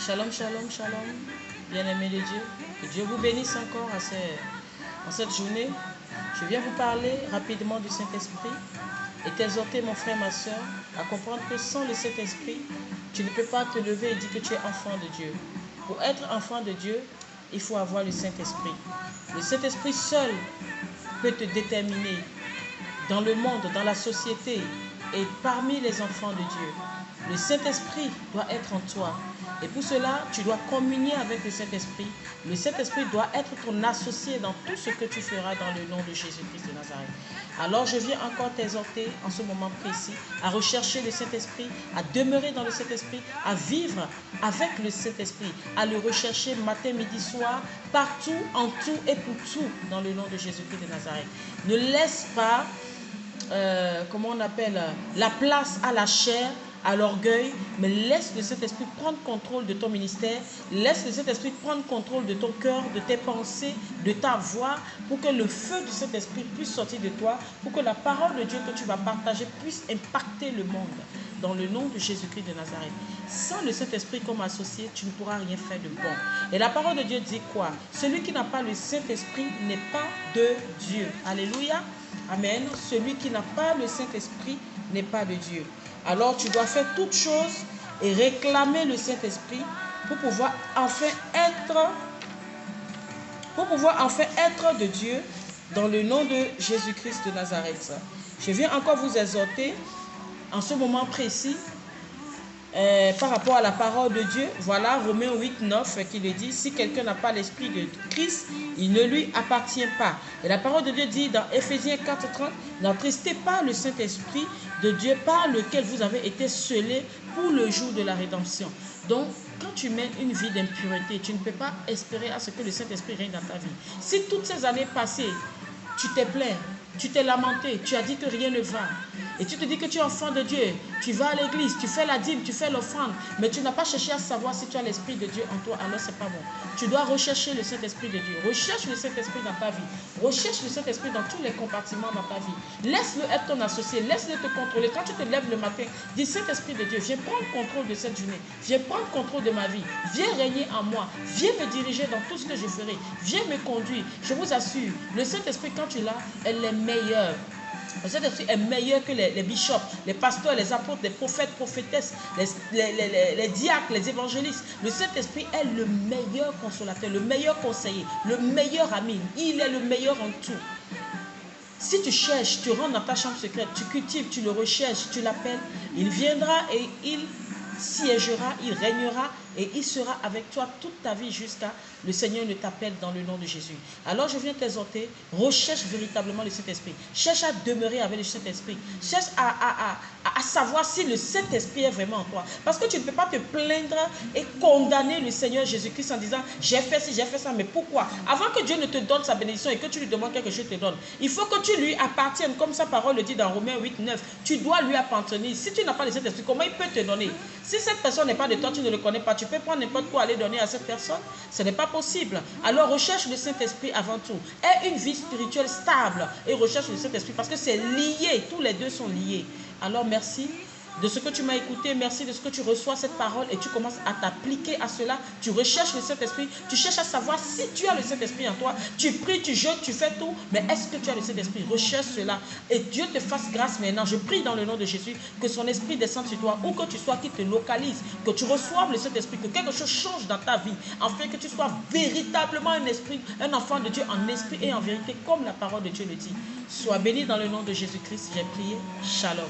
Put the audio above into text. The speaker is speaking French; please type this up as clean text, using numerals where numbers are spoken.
Shalom, shalom, shalom, bien-aimés de Dieu. Que Dieu vous bénisse encore en cette journée. Je viens vous parler rapidement du Saint-Esprit et t'exhorter, mon frère, ma soeur, à comprendre que sans le Saint-Esprit, tu ne peux pas te lever et dire que tu es enfant de Dieu. Pour être enfant de Dieu, il faut avoir le Saint-Esprit. Le Saint-Esprit seul peut te déterminer dans le monde, dans la société et parmi les enfants de Dieu. Le Saint-Esprit doit être en toi. Et pour cela, tu dois communier avec le Saint-Esprit. Le Saint-Esprit doit être ton associé dans tout ce que tu feras dans le nom de Jésus-Christ de Nazareth. Alors je viens encore t'exhorter en ce moment précis à rechercher le Saint-Esprit, à demeurer dans le Saint-Esprit, à vivre avec le Saint-Esprit, à le rechercher matin, midi, soir, partout, en tout et pour tout dans le nom de Jésus-Christ de Nazareth. Ne laisse pas, comment on appelle, la place à la chair, à l'orgueil, mais laisse le Saint-Esprit prendre contrôle de ton ministère, laisse le Saint-Esprit prendre contrôle de ton cœur, de tes pensées, de ta voix, pour que le feu du Saint-Esprit puisse sortir de toi, pour que la parole de Dieu que tu vas partager puisse impacter le monde, dans le nom de Jésus-Christ de Nazareth. Sans le Saint-Esprit comme associé, tu ne pourras rien faire de bon. Et la parole de Dieu dit quoi? Celui qui n'a pas le Saint-Esprit n'est pas de Dieu. Alléluia. Amen. Celui qui n'a pas le Saint-Esprit n'est pas de Dieu. Alors tu dois faire toutes choses et réclamer le Saint-Esprit pour pouvoir enfin être de Dieu dans le nom de Jésus-Christ de Nazareth. Je viens encore vous exhorter en ce moment précis par rapport à la parole de Dieu. Voilà Romains 8, 9 qui le dit: si quelqu'un n'a pas l'esprit de Christ, il ne lui appartient pas. Et la parole de Dieu dit dans Éphésiens 4, 30: n'attristez pas le Saint-Esprit de Dieu par lequel vous avez été scellés pour le jour de la rédemption. Donc, quand tu mènes une vie d'impureté, tu ne peux pas espérer à ce que le Saint-Esprit règne dans ta vie. Si toutes ces années passées, tu t'es plaint, tu t'es lamenté, tu as dit que rien ne va, et tu te dis que tu es enfant de Dieu, tu vas à l'église, tu fais la dîme, tu fais l'offrande, mais tu n'as pas cherché à savoir si tu as l'Esprit de Dieu en toi, alors c'est pas bon. Tu dois rechercher le Saint-Esprit de Dieu. Recherche le Saint-Esprit dans ta vie. Recherche le Saint-Esprit dans tous les compartiments dans ta vie. Laisse-le être ton associé, laisse-le te contrôler. Quand tu te lèves le matin, dis: Saint-Esprit de Dieu, viens prendre contrôle de cette journée, viens prendre contrôle de ma vie, viens régner en moi, viens me diriger dans tout ce que je ferai, viens me conduire. Je vous assure, le Saint-Esprit, quand tu l'as, elle est meilleure. Le Saint-Esprit est meilleur que les bishops, les pasteurs, les apôtres, les prophètes, prophétesses, les diacres, les évangélistes. Le Saint-Esprit est le meilleur consolateur, le meilleur conseiller, le meilleur ami. Il est le meilleur en tout. Si tu cherches, tu rentres dans ta chambre secrète, tu cultives, tu le recherches, tu l'appelles, il viendra et il siégera, il régnera et il sera avec toi toute ta vie jusqu'à le Seigneur ne t'appelle dans le nom de Jésus. Alors je viens t'exhorter, recherche véritablement le Saint-Esprit. Cherche à demeurer avec le Saint-Esprit. Cherche à savoir si le Saint-Esprit est vraiment en toi. Parce que tu ne peux pas te plaindre et condamner le Seigneur Jésus-Christ en disant: j'ai fait ci, j'ai fait ça, mais pourquoi? Avant que Dieu ne te donne sa bénédiction et que tu lui demandes quelque chose, te donne. Il faut que tu lui appartiennes, comme sa parole le dit dans Romains 8, 9. Tu dois lui appartenir. Si tu n'as pas le Saint-Esprit, comment il peut te donner? Si cette personne n'est pas de toi, tu ne le connais pas, tu peux prendre n'importe quoi aller donner à cette personne. Ce n'est pas possible. Alors recherche le Saint-Esprit avant tout. Aie une vie spirituelle stable et recherche le Saint-Esprit parce que c'est lié. Tous les deux sont liés. Alors merci de ce que tu m'as écouté, merci de ce que tu reçois cette parole et tu commences à t'appliquer à cela. Tu recherches le Saint-Esprit, tu cherches à savoir si tu as le Saint-Esprit en toi. Tu pries, tu jeûnes, tu fais tout, mais est-ce que tu as le Saint-Esprit? Recherche cela et Dieu te fasse grâce maintenant. Je prie dans le nom de Jésus que son esprit descende sur toi, où que tu sois, qu'il te localise, que tu reçoives le Saint-Esprit, que quelque chose change dans ta vie, afin que tu sois véritablement un esprit, un enfant de Dieu en esprit et en vérité, comme la parole de Dieu le dit. Sois béni dans le nom de Jésus-Christ, j'ai prié. Shalom.